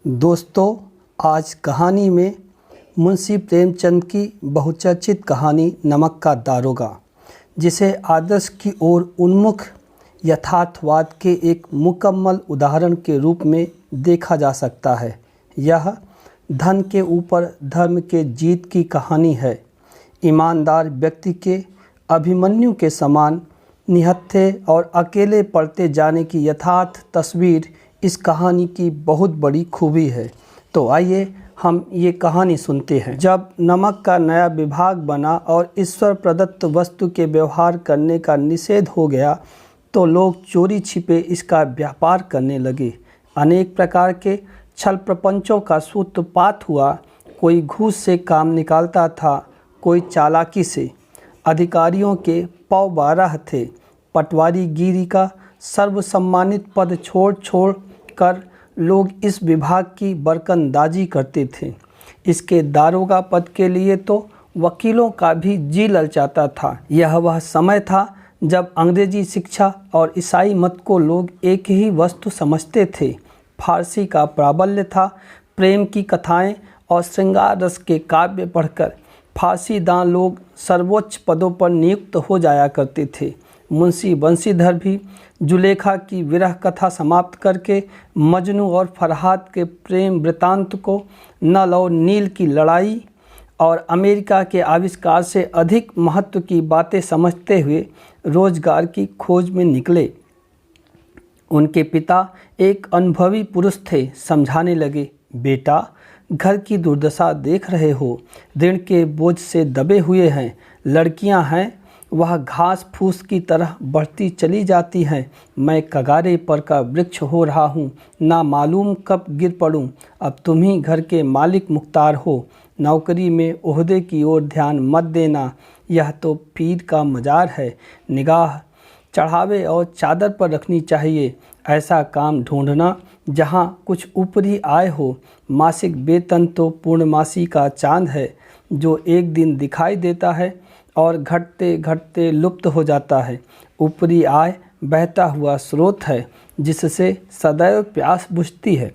दोस्तों, आज कहानी में मुंशी प्रेमचंद की बहुचर्चित कहानी नमक का दारोगा, जिसे आदर्श की ओर उन्मुख यथार्थवाद के एक मुकम्मल उदाहरण के रूप में देखा जा सकता है। यह धन के ऊपर धर्म के जीत की कहानी है। ईमानदार व्यक्ति के अभिमन्यु के समान निहत्थे और अकेले पड़ते जाने की यथार्थ तस्वीर इस कहानी की बहुत बड़ी खूबी है। तो आइए हम ये कहानी सुनते हैं। जब नमक का नया विभाग बना और ईश्वर प्रदत्त वस्तु के व्यवहार करने का निषेध हो गया, तो लोग चोरी छिपे इसका व्यापार करने लगे। अनेक प्रकार के छल प्रपंचों का सूत्रपात हुआ। कोई घूस से काम निकालता था, कोई चालाकी से। अधिकारियों के पौ 12 थे। पटवारी गिरी का सर्वसम्मानित पद छोड़ कर लोग इस विभाग की बरकंदाजी करते थे। इसके दारोगा पद के लिए तो वकीलों का भी जी ललचाता था। यह वह समय था जब अंग्रेजी शिक्षा और ईसाई मत को लोग एक ही वस्तु समझते थे। फारसी का प्राबल्य था। प्रेम की कथाएं और श्रृंगार रस के काव्य पढ़कर फारसीदां लोग सर्वोच्च पदों पर नियुक्त हो जाया करते थे। मुंशी बंशीधर भी जुलेखा की विरह कथा समाप्त करके मजनू और फरहाद के प्रेम वृतांत को, नल और नील की लड़ाई और अमेरिका के आविष्कार से अधिक महत्व की बातें समझते हुए रोजगार की खोज में निकले। उनके पिता एक अनुभवी पुरुष थे। समझाने लगे, बेटा, घर की दुर्दशा देख रहे हो, ऋण के बोझ से दबे हुए हैं। लड़कियां हैं, वह घास फूस की तरह बढ़ती चली जाती हैं। मैं कगारे पर का वृक्ष हो रहा हूँ, ना मालूम कब गिर पड़ूँ। अब तुम ही घर के मालिक मुख्तार हो। नौकरी में ओहदे की ओर ध्यान मत देना, यह तो पीर का मजार है। निगाह चढ़ावे और चादर पर रखनी चाहिए। ऐसा काम ढूंढना जहाँ कुछ ऊपरी आय हो। मासिक वेतन तो पूर्णमासी का चांद है, जो एक दिन दिखाई देता है और घटते घटते लुप्त हो जाता है। ऊपरी आय बहता हुआ स्रोत है, जिससे सदैव प्यास बुझती है।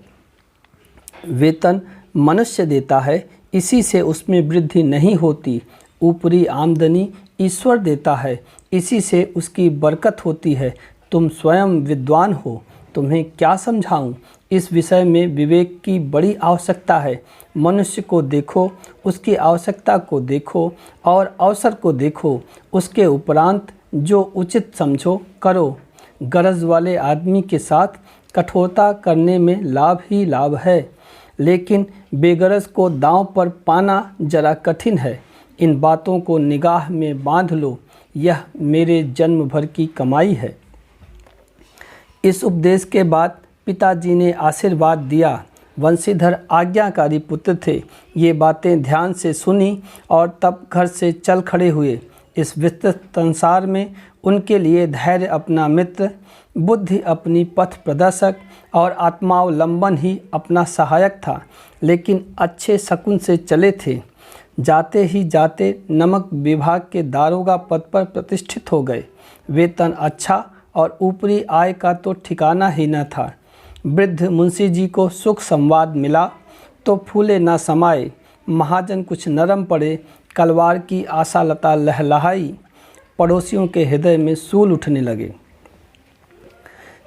वेतन मनुष्य देता है, इसी से उसमें वृद्धि नहीं होती। ऊपरी आमदनी ईश्वर देता है, इसी से उसकी बरकत होती है। तुम स्वयं विद्वान हो, तुम्हें क्या समझाऊं? इस विषय में विवेक की बड़ी आवश्यकता है। मनुष्य को देखो, उसकी आवश्यकता को देखो और अवसर को देखो। उसके उपरांत जो उचित समझो करो। गरज वाले आदमी के साथ कठोरता करने में लाभ ही लाभ है, लेकिन बेगरज को दांव पर पाना जरा कठिन है। इन बातों को निगाह में बांध लो, यह मेरे जन्म भर की कमाई है। इस उपदेश के बाद पिताजी ने आशीर्वाद दिया। वंशीधर आज्ञाकारी पुत्र थे। ये बातें ध्यान से सुनी और तब घर से चल खड़े हुए। इस विस्तृत संसार में उनके लिए धैर्य अपना मित्र, बुद्धि अपनी पथ प्रदर्शक और आत्मावलंबन ही अपना सहायक था। लेकिन अच्छे शकुन से चले थे। जाते ही जाते नमक विभाग के दारोगा पद पर प्रतिष्ठित हो गए। वेतन अच्छा और ऊपरी आय का तो ठिकाना ही न था। वृद्ध मुंशी जी को सुख संवाद मिला तो फूले न समाये। महाजन कुछ नरम पड़े। कलवार की आशालता लहलहाई। पड़ोसियों के हृदय में सूल उठने लगे।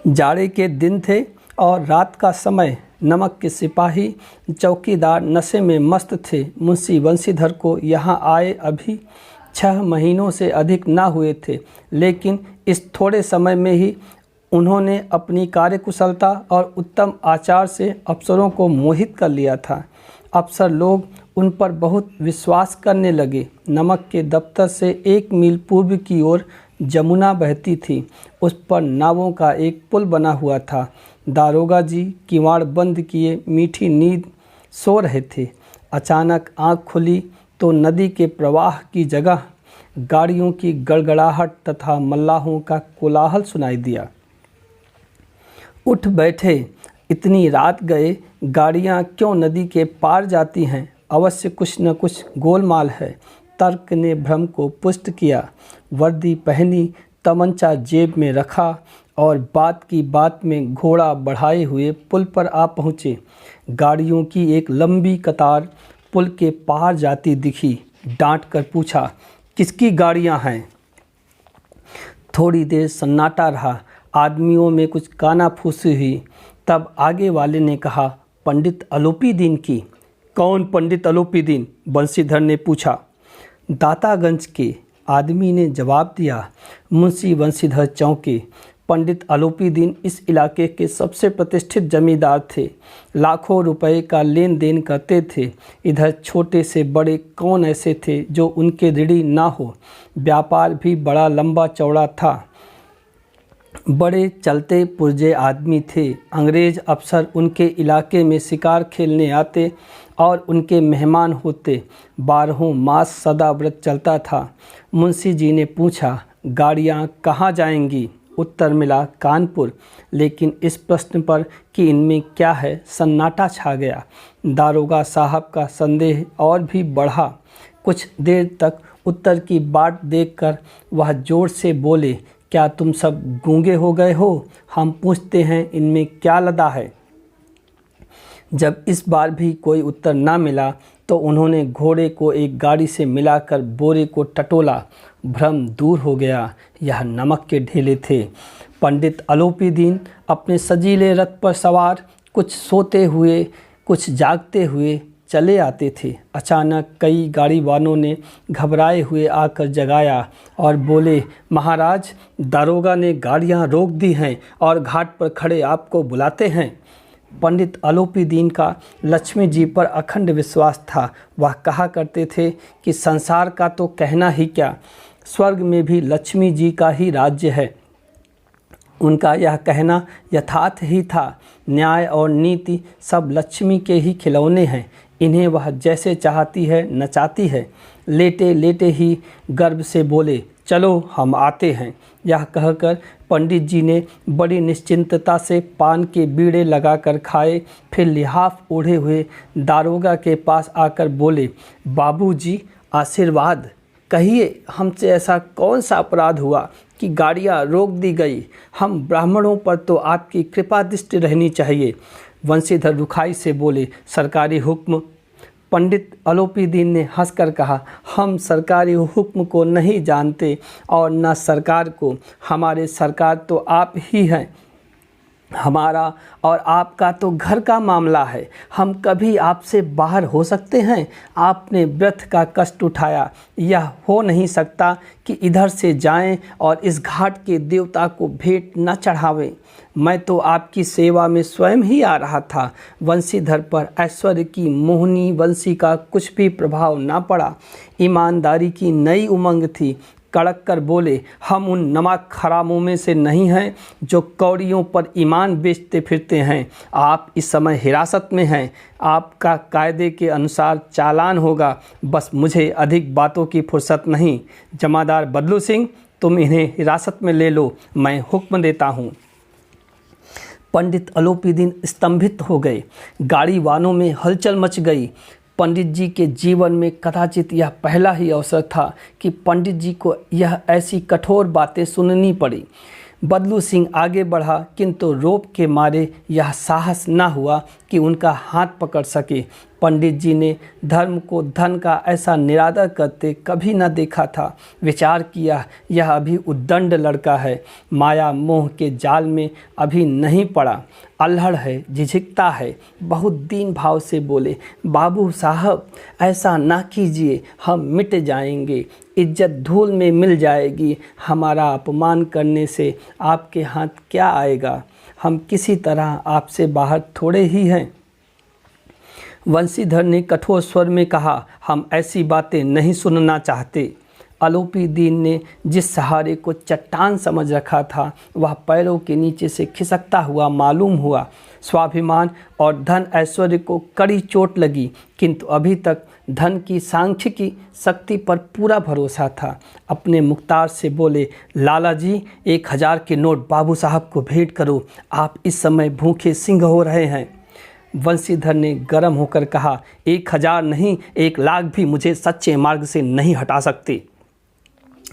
जाड़े के दिन थे और रात का समय। नमक के सिपाही चौकीदार नशे में मस्त थे। मुंशी बंशीधर को यहाँ आए अभी 6 महीनों से अधिक न हुए थे, लेकिन इस थोड़े समय में ही उन्होंने अपनी कार्यकुशलता और उत्तम आचार से अफसरों को मोहित कर लिया था। अफसर लोग उन पर बहुत विश्वास करने लगे। नमक के दफ्तर से 1 मील पूर्व की ओर जमुना बहती थी। उस पर नावों का एक पुल बना हुआ था। दारोगा जी किवाड़ बंद किए मीठी नींद सो रहे थे। अचानक आँख खुली तो नदी के प्रवाह की जगह गाड़ियों की गड़गड़ाहट तथा मल्लाहों का कोलाहल सुनाई दिया। उठ बैठे। इतनी रात गए, गाड़ियां क्यों नदी के पार जाती हैं? अवश्य कुछ न कुछ गोलमाल है। तर्क ने भ्रम को पुष्ट किया। वर्दी पहनी, तमंचा जेब में रखा और बात की बात में घोड़ा बढ़ाए हुए पुल पर आ पहुँचे। गाड़ियों की एक लंबी कतार पुल के पार जाती दिखी। डांट कर पूछा, किसकी गाड़ियाँ हैं? थोड़ी देर सन्नाटा रहा। आदमियों में कुछ कानाफूसी हुई। तब आगे वाले ने कहा, पंडित अलोपीदीन की। कौन पंडित अलोपीदीन? बंशीधर ने पूछा। दातागंज के आदमी ने जवाब दिया। मुंशी बंशीधर चौंके। पंडित अलोपीदीन इस इलाके के सबसे प्रतिष्ठित जमींदार थे। लाखों रुपए का लेन देन करते थे। इधर छोटे से बड़े कौन ऐसे थे जो उनके ऋणी ना हो। व्यापार भी बड़ा लंबा चौड़ा था। बड़े चलते पुर्जे आदमी थे। अंग्रेज अफसर उनके इलाके में शिकार खेलने आते और उनके मेहमान होते। 12 मास सदा व्रत चलता था। मुंशी जी ने पूछा, गाड़ियाँ कहाँ जाएंगी? उत्तर मिला, कानपुर। लेकिन इस प्रश्न पर कि इनमें क्या है, सन्नाटा छा गया। दारोगा साहब का संदेह और भी बढ़ा। कुछ देर तक उत्तर की बाट देखकर वह जोर से बोले, क्या तुम सब गूंगे हो गए हो? हम पूछते हैं इनमें क्या लदा है? जब इस बार भी कोई उत्तर ना मिला तो उन्होंने घोड़े को एक गाड़ी से मिलाकर बोरे को टटोला। भ्रम दूर हो गया। यह नमक के ढेले थे। पंडित अलोपीदीन अपने सजीले रथ पर सवार, कुछ सोते हुए कुछ जागते हुए चले आते थे। अचानक कई गाड़ी वालों ने घबराए हुए आकर जगाया और बोले, महाराज, दारोगा ने गाड़ियां रोक दी हैं और घाट पर खड़े आपको बुलाते हैं। पंडित अलोपीदीन का लक्ष्मी जी पर अखंड विश्वास था। वह कहा करते थे कि संसार का तो कहना ही क्या, स्वर्ग में भी लक्ष्मी जी का ही राज्य है। उनका यह कहना यथार्थ ही था। न्याय और नीति सब लक्ष्मी के ही खिलौने हैं। इन्हें वह जैसे चाहती है नचाती है। लेटे लेटे ही गर्व से बोले, चलो हम आते हैं। यह कहकर पंडित जी ने बड़ी निश्चिंतता से पान के बीड़े लगाकर खाए। फिर लिहाफ ओढ़े हुए दारोगा के पास आकर बोले, बाबूजी आशीर्वाद, कहिए हमसे ऐसा कौन सा अपराध हुआ कि गाड़ियाँ रोक दी गई? हम ब्राह्मणों पर तो आपकी कृपा दृष्टि रहनी चाहिए। वंशीधर रुखाई से बोले, सरकारी हुक्म। पंडित अलोपीदीन ने हंसकर कहा, हम सरकारी हुक्म को नहीं जानते और न सरकार को। हमारे सरकार तो आप ही हैं। हमारा और आपका तो घर का मामला है। हम कभी आपसे बाहर हो सकते हैं? आपने व्रत का कष्ट उठाया। यह हो नहीं सकता कि इधर से जाएं और इस घाट के देवता को भेंट न चढ़ावें। मैं तो आपकी सेवा में स्वयं ही आ रहा था। वंशीधर पर ऐश्वर्य की मोहनी वंशी का कुछ भी प्रभाव ना पड़ा। ईमानदारी की नई उमंग थी। कड़क कर बोले, हम उन नमक हरामों में से नहीं हैं जो कौड़ियों पर ईमान बेचते फिरते हैं। आप इस समय हिरासत में हैं। आपका कायदे के अनुसार चालान होगा। बस मुझे अधिक बातों की फुर्सत नहीं। जमादार बदलू सिंह, तुम इन्हें हिरासत में ले लो। मैं हुक्म देता हूँ। पंडित अलोपीदीन स्तंभित हो गए। गाड़ी वालों में हलचल मच गई। पंडित जी के जीवन में कदाचित यह पहला ही अवसर था कि पंडित जी को यह ऐसी कठोर बातें सुननी पड़ी। बदलू सिंह आगे बढ़ा, किंतु रोब के मारे यह साहस न हुआ कि उनका हाथ पकड़ सके। पंडित जी ने धर्म को धन का ऐसा निरादर करते कभी न देखा था। विचार किया, यह अभी उद्दंड लड़का है, माया मोह के जाल में अभी नहीं पड़ा, अल्हड़ है, झिझकता है। बहुत दीन भाव से बोले, बाबू साहब ऐसा ना कीजिए, हम मिट जाएंगे, इज्जत धूल में मिल जाएगी। हमारा अपमान करने से आपके हाथ क्या आएगा? हम किसी तरह आपसे बाहर थोड़े ही हैं। वंशीधर ने कठोर स्वर में कहा, हम ऐसी बातें नहीं सुनना चाहते। अलोपीदीन ने जिस सहारे को चट्टान समझ रखा था वह पैरों के नीचे से खिसकता हुआ मालूम हुआ। स्वाभिमान और धन ऐश्वर्य को कड़ी चोट लगी, किंतु अभी तक धन की सांख्यिकी शक्ति पर पूरा भरोसा था। अपने मुख्तार से बोले, लाला जी 1000 के नोट बाबू साहब को भेंट करो, आप इस समय भूखे सिंह हो रहे हैं। वंशीधर ने गर्म होकर कहा, 1000 नहीं, 1 लाख भी मुझे सच्चे मार्ग से नहीं हटा सकते।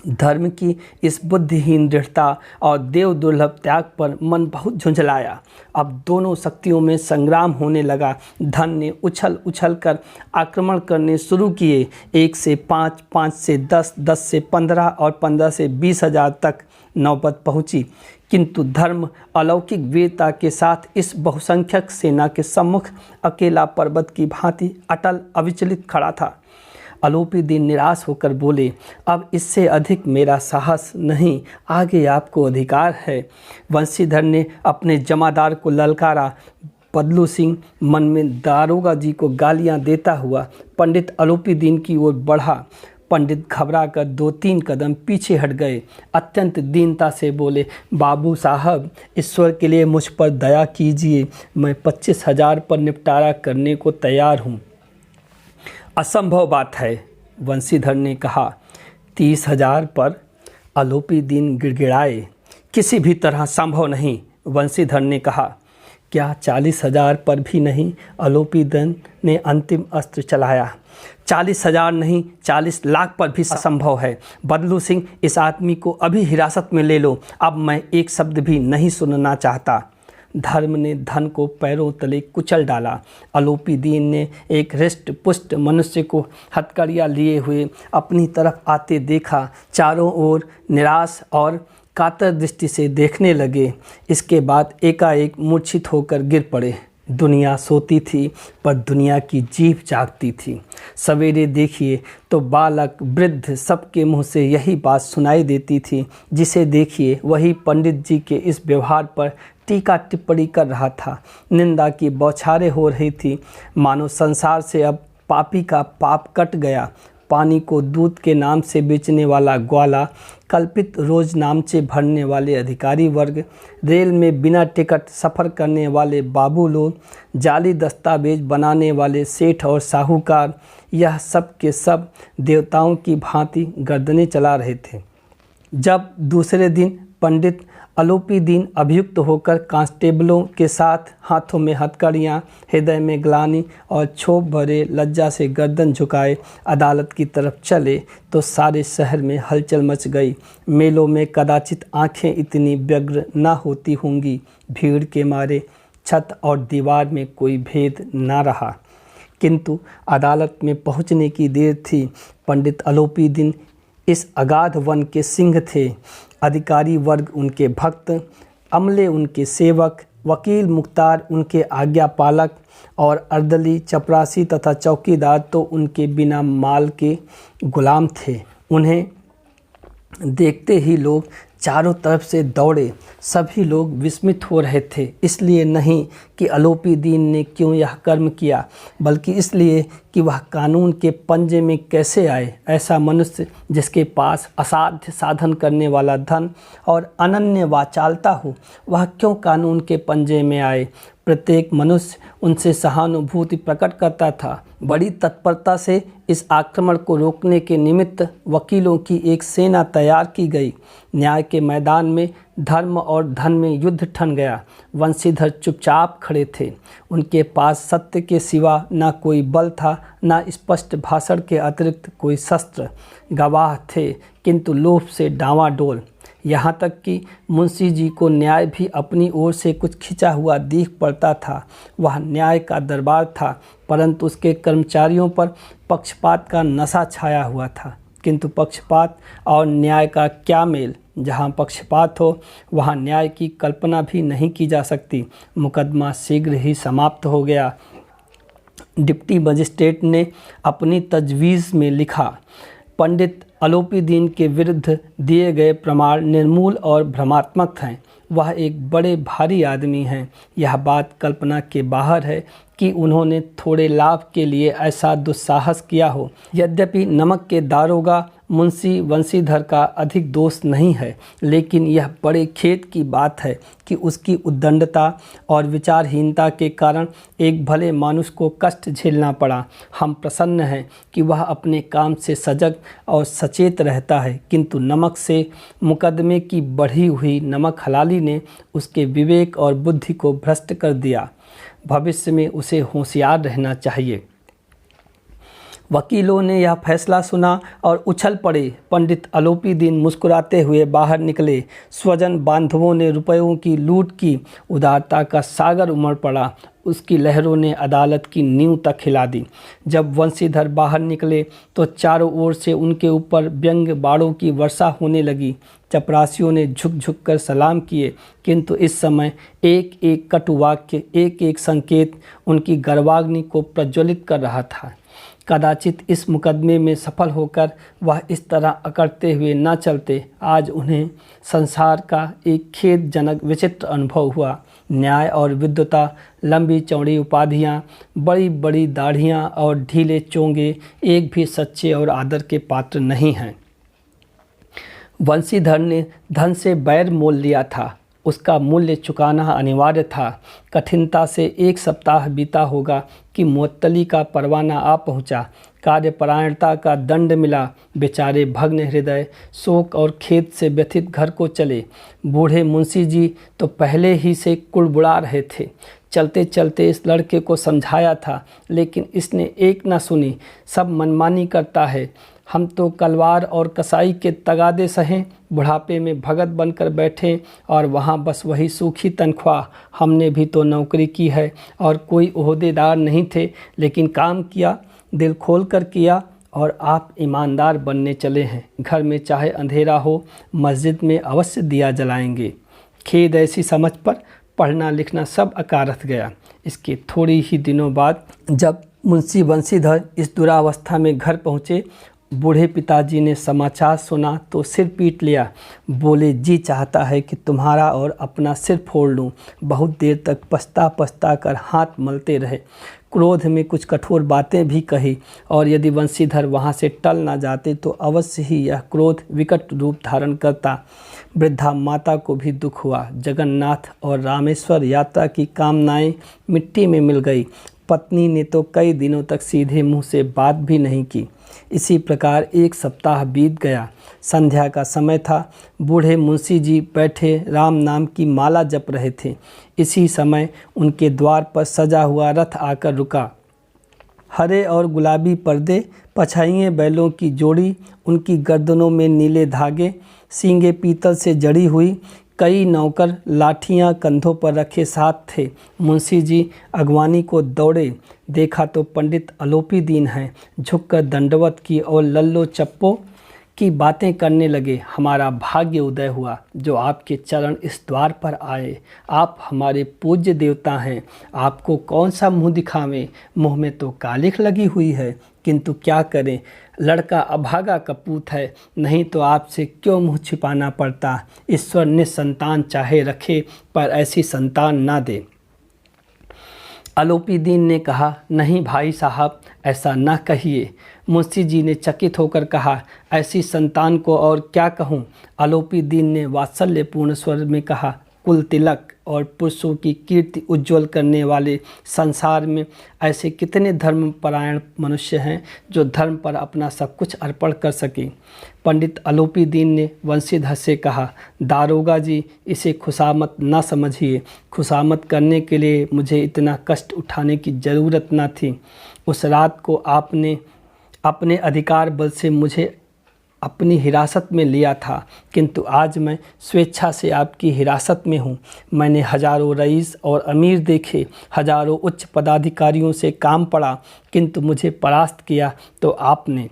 धर्म की इस बुद्धिहीन दृढ़ता और देव दुर्लभ त्याग पर मन बहुत झुंझलाया। अब दोनों शक्तियों में संग्राम होने लगा। धन ने उछल उछल कर आक्रमण करने शुरू किए। 1 से 5, 5 से 10, 10 से 15 और 15 से 20 हजार तक नौबत पहुंची। किंतु धर्म अलौकिक वीरता के साथ इस बहुसंख्यक सेना के सम्मुख अकेला पर्वत की भांति अटल अविचलित खड़ा था। अलोपी दीन निराश होकर बोले, अब इससे अधिक मेरा साहस नहीं, आगे आपको अधिकार है। वंशीधर ने अपने जमादार को ललकारा। बदलू सिंह मन में दारोगा जी को गालियां देता हुआ पंडित अलोपी दीन की ओर बढ़ा। पंडित घबरा कर 2-3 कदम पीछे हट गए। अत्यंत दीनता से बोले, बाबू साहब, ईश्वर के लिए मुझ पर दया कीजिए, मैं 25,000 पर निपटारा करने को तैयार हूँ। असंभव बात है, वंशीधर ने कहा। 30,000 पर? अलोपी दीन गिड़गिड़ाए। किसी भी तरह संभव नहीं, वंशीधर ने कहा। क्या 40,000 पर भी नहीं? अलोपी दीन ने अंतिम अस्त्र चलाया। 40,000 नहीं, 40 लाख पर भी असंभव है। बदलू सिंह, इस आदमी को अभी हिरासत में ले लो, अब मैं एक शब्द भी नहीं सुनना चाहता। धर्म ने धन को पैरों तले कुचल डाला। अलोपी दीन ने एक हृष्ट पुष्ट मनुष्य को हथकड़ियाँ लिए हुए अपनी तरफ आते देखा। चारों ओर निराश और कातर दृष्टि से देखने लगे। इसके बाद एकाएक मूर्छित होकर गिर पड़े। दुनिया सोती थी पर दुनिया की जीभ जागती थी। सवेरे देखिए तो बालक वृद्ध सबके मुंह से यही बात सुनाई देती थी। जिसे देखिए वही पंडित जी के इस व्यवहार पर टीका टिप्पणी कर रहा था। निंदा की बौछारें हो रही थी, मानो संसार से अब पापी का पाप कट गया। पानी को दूध के नाम से बेचने वाला ग्वाला, कल्पित रोज नामचे भरने वाले अधिकारी वर्ग, रेल में बिना टिकट सफ़र करने वाले बाबू लोग, जाली दस्तावेज बनाने वाले सेठ और साहूकार, यह सब के सब देवताओं की भांति गर्दनें चला रहे थे। जब दूसरे दिन पंडित अलोपी दीन अभियुक्त होकर कांस्टेबलों के साथ हाथों में हथकड़ियाँ, हृदय में ग्लानि और क्षोभ भरे लज्जा से गर्दन झुकाए अदालत की तरफ चले तो सारे शहर में हलचल मच गई। मेलों में कदाचित आंखें इतनी व्यग्र न होती होंगी। भीड़ के मारे छत और दीवार में कोई भेद न रहा। किंतु अदालत में पहुँचने की देर थी। पंडित अलोपी दीन इस अगाध वन के सिंह थे। अधिकारी वर्ग उनके भक्त, अमले उनके सेवक, वकील मुख्तार उनके आज्ञा पालक और अर्दली, चपरासी तथा चौकीदार तो उनके बिना माल के गुलाम थे। उन्हें देखते ही लोग चारों तरफ से दौड़े। सभी लोग विस्मित हो रहे थे, इसलिए नहीं कि अलोपी दीन ने क्यों यह कर्म किया, बल्कि इसलिए कि वह कानून के पंजे में कैसे आए। ऐसा मनुष्य जिसके पास असाध्य साधन करने वाला धन और अनन्य वाचालता हो, वह क्यों कानून के पंजे में आए। प्रत्येक मनुष्य उनसे सहानुभूति प्रकट करता था। बड़ी तत्परता से इस आक्रमण को रोकने के निमित्त वकीलों की एक सेना तैयार की गई। न्याय के मैदान में धर्म और धन में युद्ध ठन गया। वंशीधर चुपचाप खड़े थे। उनके पास सत्य के सिवा न कोई बल था, न स्पष्ट भाषण के अतिरिक्त कोई शस्त्र। गवाह थे किंतु लोभ से डांवाडोल। यहाँ तक कि मुंशी जी को न्याय भी अपनी ओर से कुछ खिंचा हुआ दिख पड़ता था। वह न्याय का दरबार था, परंतु उसके कर्मचारियों पर पक्षपात का नशा छाया हुआ था। किंतु पक्षपात और न्याय का क्या मेल। जहाँ पक्षपात हो वहाँ न्याय की कल्पना भी नहीं की जा सकती। मुकदमा शीघ्र ही समाप्त हो गया। डिप्टी मजिस्ट्रेट ने अपनी तजवीज़ में लिखा, पंडित अलोपी दीन के विरुद्ध दिए गए प्रमाण निर्मूल और भ्रमात्मक हैं। वह एक बड़े भारी आदमी हैं। यह बात कल्पना के बाहर है कि उन्होंने थोड़े लाभ के लिए ऐसा दुस्साहस किया हो। यद्यपि नमक के दारोगा मुंशी वंशीधर का अधिक दोष नहीं है, लेकिन यह बड़े खेद की बात है कि उसकी उद्दंडता और विचारहीनता के कारण एक भले मानुष को कष्ट झेलना पड़ा। हम प्रसन्न हैं कि वह अपने काम से सजग और सचेत रहता है, किंतु नमक से मुकदमे की बढ़ी हुई नमक हलाली ने उसके विवेक और बुद्धि को भ्रष्ट कर दिया। भविष्य में उसे होशियार रहना चाहिए। वकीलों ने यह फैसला सुना और उछल पड़े। पंडित अलोपी दीन मुस्कुराते हुए बाहर निकले। स्वजन बांधवों ने रुपयों की लूट की। उदारता का सागर उमड़ पड़ा। उसकी लहरों ने अदालत की नींव तक हिला दी। जब वंशीधर बाहर निकले तो चारों ओर से उनके ऊपर व्यंग बाणों की वर्षा होने लगी। चपरासियों ने झुक झुक कर सलाम किए, किंतु इस समय एक एक कटु वाक्य, एक एक संकेत उनकी गर्वाग्नि को प्रज्वलित कर रहा था। कदाचित इस मुकदमे में सफल होकर वह इस तरह अकड़ते हुए न चलते। आज उन्हें संसार का एक खेदजनक विचित्र अनुभव हुआ। न्याय और विद्वता, लंबी चौड़ी उपाधियाँ, बड़ी बड़ी दाढ़ियाँ और ढीले चोंगे एक भी सच्चे और आदर के पात्र नहीं हैं। वंशीधर ने धन से बैर मोल लिया था। उसका मूल्य चुकाना अनिवार्य था। कठिनता से एक सप्ताह बीता होगा कि मुअत्तली का परवाना आ पहुंचा। कार्यपरायणता का दंड मिला। बेचारे भग्न हृदय शोक और खेद से व्यथित घर को चले। बूढ़े मुंशी जी तो पहले ही से कुड़बुड़ा रहे थे। चलते चलते इस लड़के को समझाया था, लेकिन इसने एक न सुनी। सब मनमानी करता है। हम तो कलवार और कसाई के तगादे सहें, बुढ़ापे में भगत बनकर बैठे और वहाँ बस वही सूखी तनख्वाह। हमने भी तो नौकरी की है और कोई ओहदेदार नहीं थे, लेकिन काम किया, दिल खोल कर किया और आप ईमानदार बनने चले हैं। घर में चाहे अंधेरा हो, मस्जिद में अवश्य दिया जलाएंगे। खेद ऐसी समझ पर पढ़ना लिखना सब अकारथ गया। इसके थोड़ी ही दिनों बाद जब मुंशी वंशीधर इस दुरावस्था में घर पहुँचे, बूढ़े पिताजी ने समाचार सुना तो सिर पीट लिया। बोले, जी चाहता है कि तुम्हारा और अपना सिर फोड़ लूं। बहुत देर तक पछता पछता कर हाथ मलते रहे। क्रोध में कुछ कठोर बातें भी कही और यदि वंशीधर वहां से टल ना जाते तो अवश्य ही यह क्रोध विकट रूप धारण करता। वृद्धा माता को भी दुख हुआ। जगन्नाथ और रामेश्वर यात्रा की कामनाएं मिट्टी में मिल गई। पत्नी ने तो कई दिनों तक सीधे मुंह से बात भी नहीं की। इसी प्रकार एक सप्ताह बीत गया। संध्या का समय था। बूढ़े मुंशी जी बैठे राम नाम की माला जप रहे थे। इसी समय उनके द्वार पर सजा हुआ रथ आकर रुका। हरे और गुलाबी पर्दे, पछाइए बैलों की जोड़ी, उनकी गर्दनों में नीले धागे, सींगे पीतल से जड़ी हुई, कई नौकर लाठियां कंधों पर रखे साथ थे। मुंशी जी अगवानी को दौड़े। देखा तो पंडित अलोपी दीन हैं। झुककर दंडवत की और लल्लो चप्पो की बातें करने लगे। हमारा भाग्य उदय हुआ जो आपके चरण इस द्वार पर आए। आप हमारे पूज्य देवता हैं। आपको कौन सा मुंह दिखावें। मुंह में तो कालिख लगी हुई है, किंतु क्या करें, लड़का अभागा कपूत है। नहीं तो आपसे क्यों मुंह छिपाना पड़ता। ईश्वर निसंतान चाहे रखे, पर ऐसी संतान ना दे। अलोपी दीन ने कहा, नहीं भाई साहब, ऐसा ना कहिए। मुंशी जी ने चकित होकर कहा, ऐसी संतान को और क्या कहूँ। अलोपी दीन ने वात्सल्यपूर्ण स्वर में कहा, कुल तिलक और पुरुषों की कीर्ति उज्जवल करने वाले संसार में ऐसे कितने धर्मपरायण मनुष्य हैं जो धर्म पर अपना सब कुछ अर्पण कर सकें। पंडित अलोपी दीन ने वंशीधर से कहा, दारोगा जी, इसे खुशामत न समझिए। खुशामत करने के लिए मुझे इतना कष्ट उठाने की ज़रूरत न थी। उस रात को आपने अपने अधिकार बल से मुझे अपनी हिरासत में लिया था, किंतु आज मैं स्वेच्छा से आपकी हिरासत में हूँ। मैंने हजारों रईस और अमीर देखे, हजारों उच्च पदाधिकारियों से काम पड़ा, किंतु मुझे परास्त किया तो आपने।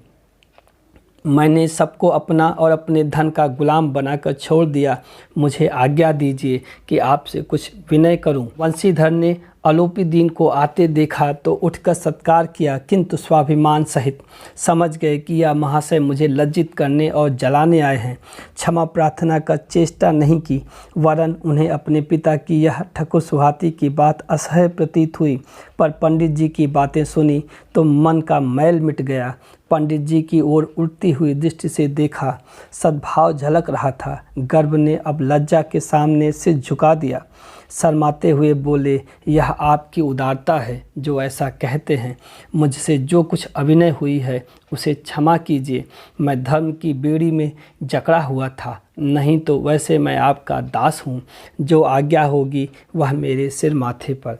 मैंने सबको अपना और अपने धन का गुलाम बनाकर छोड़ दिया। मुझे आज्ञा दीजिए कि आपसे कुछ विनय करूं। वंशीधर ने अलोपी दीन को आते देखा तो उठकर सत्कार किया, किंतु स्वाभिमान सहित। समझ गए कि यह महाशय मुझे लज्जित करने और जलाने आए हैं। क्षमा प्रार्थना का चेष्टा नहीं की, वरन उन्हें अपने पिता की यह ठकुर सुहाती की बात असह्य प्रतीत हुई। पर पंडित जी की बातें सुनी तो मन का मैल मिट गया। पंडित जी की ओर उड़ती हुई दृष्टि से देखा, सद्भाव झलक रहा था। गर्भ ने अब लज्जा के सामने सिर झुका दिया। शर्माते हुए बोले, यह आपकी उदारता है जो ऐसा कहते हैं। मुझसे जो कुछ अभिनय हुई है उसे क्षमा कीजिए। मैं धर्म की बेड़ी में जकड़ा हुआ था, नहीं तो वैसे मैं आपका दास हूँ। जो आज्ञा होगी वह मेरे सिर माथे पर।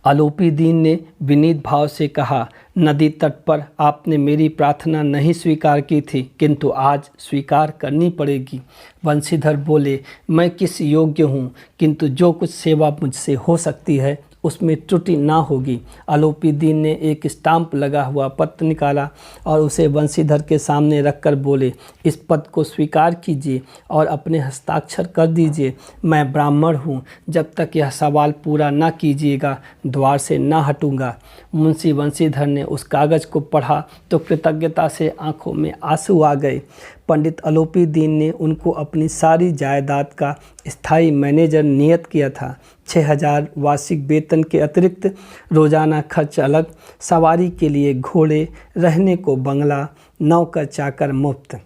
आलोपी दीन ने विनीत भाव से कहा, नदी तट पर आपने मेरी प्रार्थना नहीं स्वीकार की थी, किंतु आज स्वीकार करनी पड़ेगी। वंशीधर बोले, मैं किस योग्य हूँ, किंतु जो कुछ सेवा मुझसे हो सकती है उसमें त्रुटि ना होगी। आलोपी दीन ने एक स्टाम्प लगा हुआ पत्र निकाला और उसे वंशीधर के सामने रखकर बोले, इस पद को स्वीकार कीजिए और अपने हस्ताक्षर कर दीजिए। मैं ब्राह्मण हूँ, जब तक यह सवाल पूरा ना कीजिएगा द्वार से ना हटूंगा। मुंशी वंशीधर ने उस कागज़ को पढ़ा तो कृतज्ञता से आंखों में आंसू आ गए। पंडित आलोपी दीन ने उनको अपनी सारी जायदाद का स्थायी मैनेजर नियत किया था। 6,000 वार्षिक वेतन के अतिरिक्त रोजाना खर्च अलग, सवारी के लिए घोड़े, रहने को बंगला, नौकर चाकर मुफ्त।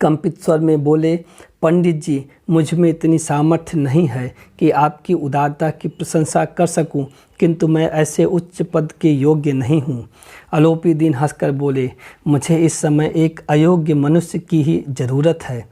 कंपित स्वर में बोले, पंडित जी, मुझ में इतनी सामर्थ्य नहीं है कि आपकी उदारता की प्रशंसा कर सकूं, किंतु मैं ऐसे उच्च पद के योग्य नहीं हूं। आलोपी दीन हंसकर बोले, मुझे इस समय एक अयोग्य मनुष्य की ही जरूरत है।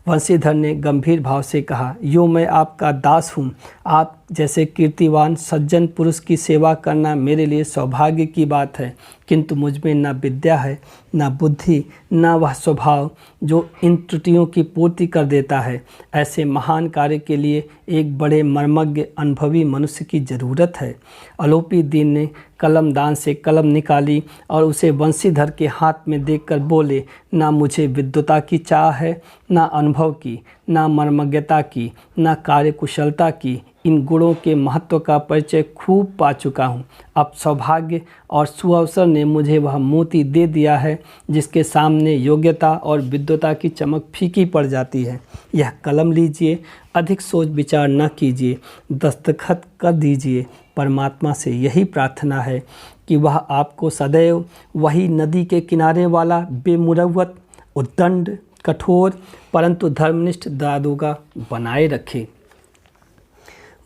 वंशीधर ने गंभीर भाव से कहा, यो मैं आपका दास हूँ। आप जैसे कीर्तिवान सज्जन पुरुष की सेवा करना मेरे लिए सौभाग्य की बात है, किंतु मुझ में न विद्या है, न बुद्धि, न वह स्वभाव जो इन त्रुटियों की पूर्ति कर देता है। ऐसे महान कार्य के लिए एक बड़े मर्मज्ञ अनुभवी मनुष्य की ज़रूरत है। आलोपी दीन ने कलमदान से कलम निकाली और उसे वंशीधर के हाथ में देकर बोले, ना मुझे विद्वता की चाह है, ना अनुभव की, ना मर्मज्ञता की, ना कार्यकुशलता की। इन गुणों के महत्व का परिचय खूब पा चुका हूँ। अब सौभाग्य और सुअवसर ने मुझे वह मोती दे दिया है जिसके सामने योग्यता और विद्वता की चमक फीकी पड़ जाती है। यह कलम लीजिए, अधिक सोच विचार न कीजिए, दस्तखत कर दीजिए। परमात्मा से यही प्रार्थना है कि वह आपको सदैव वही नदी के किनारे वाला बेमुरव्वत, उद्दंड, कठोर परंतु धर्मनिष्ठ दारोगा बनाए रखे।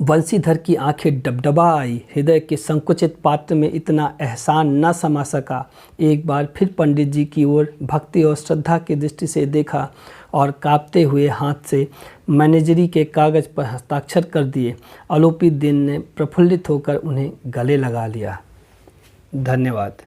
वंशीधर की आंखें डबडबा आई। हृदय के संकुचित पात्र में इतना एहसान न समा सका। एक बार फिर पंडित जी की ओर भक्ति और श्रद्धा की दृष्टि से देखा और कांपते हुए हाथ से मैनेजरी के कागज़ पर हस्ताक्षर कर दिए। आलोपी दीन ने प्रफुल्लित होकर उन्हें गले लगा लिया। धन्यवाद।